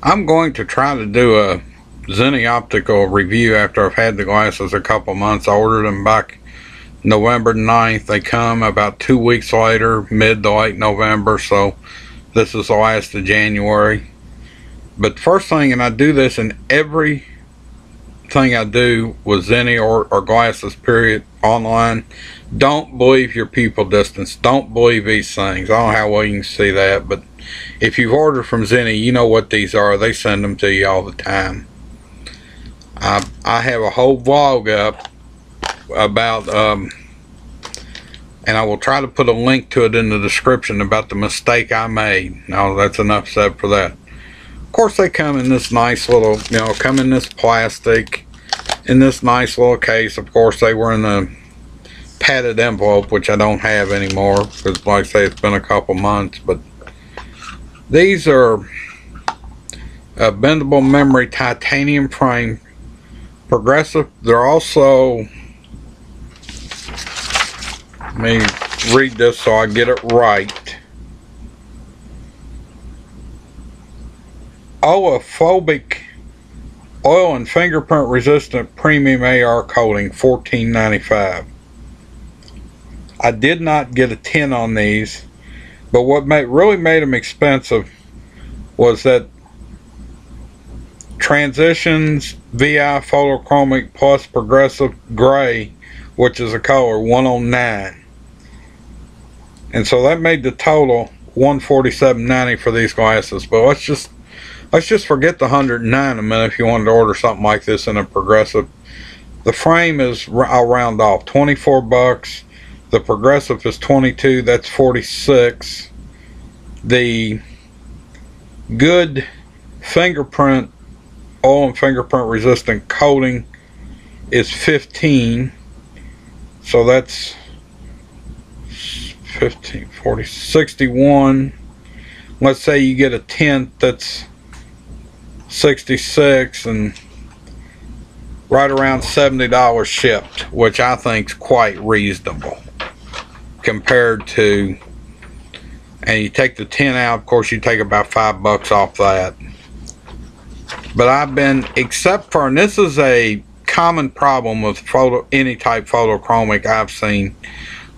I'm going to try to do a Zenni Optical review after I've had the glasses a couple months. I ordered them back November 9th. They come about 2 weeks later, mid to late November, so this is the last of January. But first thing, and I do this in every thing I do with Zenni or glasses period online, don't believe your pupil distance. Don't believe these things. I don't know how well you can see that, but if you've ordered from Zenni, you know what these are. They send them to you all the time. I have a whole vlog up about and I will try to put a link to it in the description about the mistake I made. Now that's enough said for that. Of course, they come in this nice little, come in this plastic, in this nice little case. Of course, they were in the padded envelope, which I don't have anymore because, like I say, it's been a couple months. But these are a bendable memory titanium frame, progressive. They're also, let me read this so I get it right. Oliphobic oil and fingerprint resistant premium AR coating, $14.95. I did not get a 10 on these, but what really made them expensive was that Transitions VI photochromic plus progressive gray, which is a color, 109, and so that made the total $147.90 for these glasses. But let's just forget the 109 a minute if you wanted to order something like this in a progressive. The frame is, I'll round off, 24 bucks. The progressive is 22. That's 46. The good fingerprint, oil and fingerprint resistant coating is 15. So that's 15, 40, 61. Let's say you get a 10th, that's 66, and right around $70 shipped, which I think is quite reasonable compared to, and you take the 10 out, of course you take about $5 off that. But I've been, except for, and this is a common problem with any type photochromic I've seen,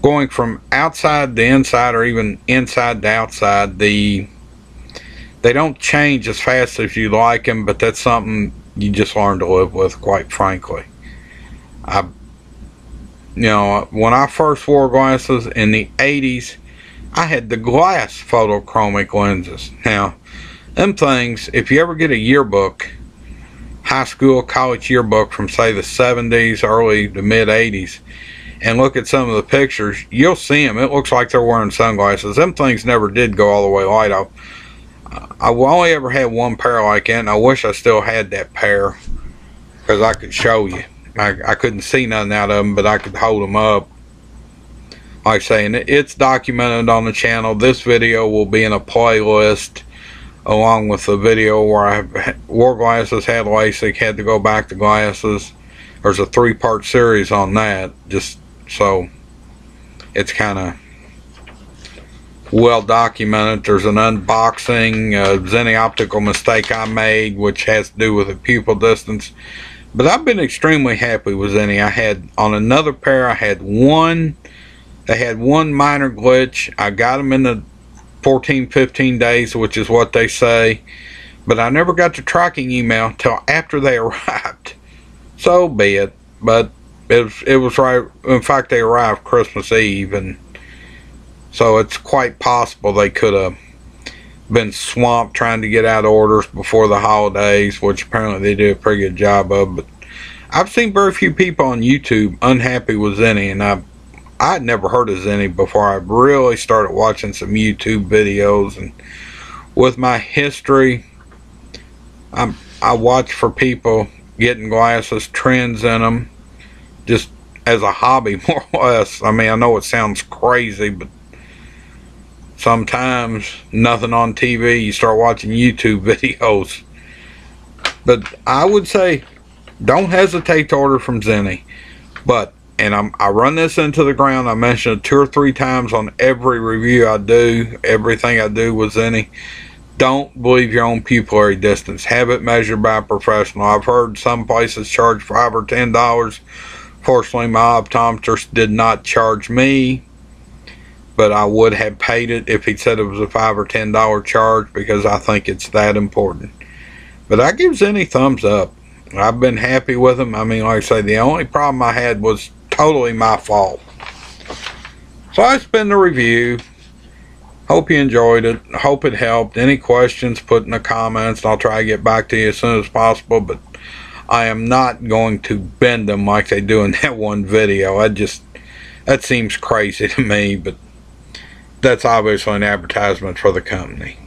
going from outside to inside or even inside to outside, they don't change as fast as you like them, but that's something you just learn to live with, quite frankly. When I first wore glasses in the 80s, I had the glass photochromic lenses. Now, them things, if you ever get a yearbook, high school, college yearbook from, say, the 70s, early to mid 80s, and look at some of the pictures, you'll see them. It looks like they're wearing sunglasses. Them things never did go all the way light. I've only ever had one pair like that, and I wish I still had that pair because I could show you. I couldn't see nothing out of them, but I could hold them up. Like I say, and it's documented on the channel. This video will be in a playlist along with the video where I wore glasses, had LASIK, had to go back to glasses. There's a 3-part series on that, just so it's kind of well documented. There's an unboxing, Zenni Optical mistake I made, which has to do with the pupil distance. But I've been extremely happy with Zenni. I had, on another pair, I had one, they had one minor glitch. I got them in the 14-15 days, which is what they say, but I never got the tracking email till after they arrived. So be it. But it was right. In fact, they arrived Christmas Eve, and so it's quite possible they could have been swamped trying to get out orders before the holidays, which apparently they did a pretty good job of. But I've seen very few people on YouTube unhappy with Zenni, and I'd never heard of Zenni before I really started watching some YouTube videos. And with my history, I watch for people getting glasses, trends in them, just as a hobby, more or less. I mean, I know it sounds crazy, but sometimes nothing on TV, you start watching YouTube videos. But I would say don't hesitate to order from Zenni. But, and I run this into the ground, I mentioned it 2 or 3 times on every review I do, everything I do with Zenni. Don't believe your own pupillary distance. Have it measured by a professional. I've heard some places charge $5 or $10. Fortunately, my optometrist did not charge me, but I would have paid it if he said it was a $5 or $10 charge, because I think it's that important. But I give Zenni thumbs up. I've been happy with him. I mean, like I say, the only problem I had was totally my fault. So that's been the review. Hope you enjoyed it. Hope it helped. Any questions, put in the comments, and I'll try to get back to you as soon as possible. But I am not going to bend them like they do in that one video. That seems crazy to me, but that's obviously an advertisement for the company.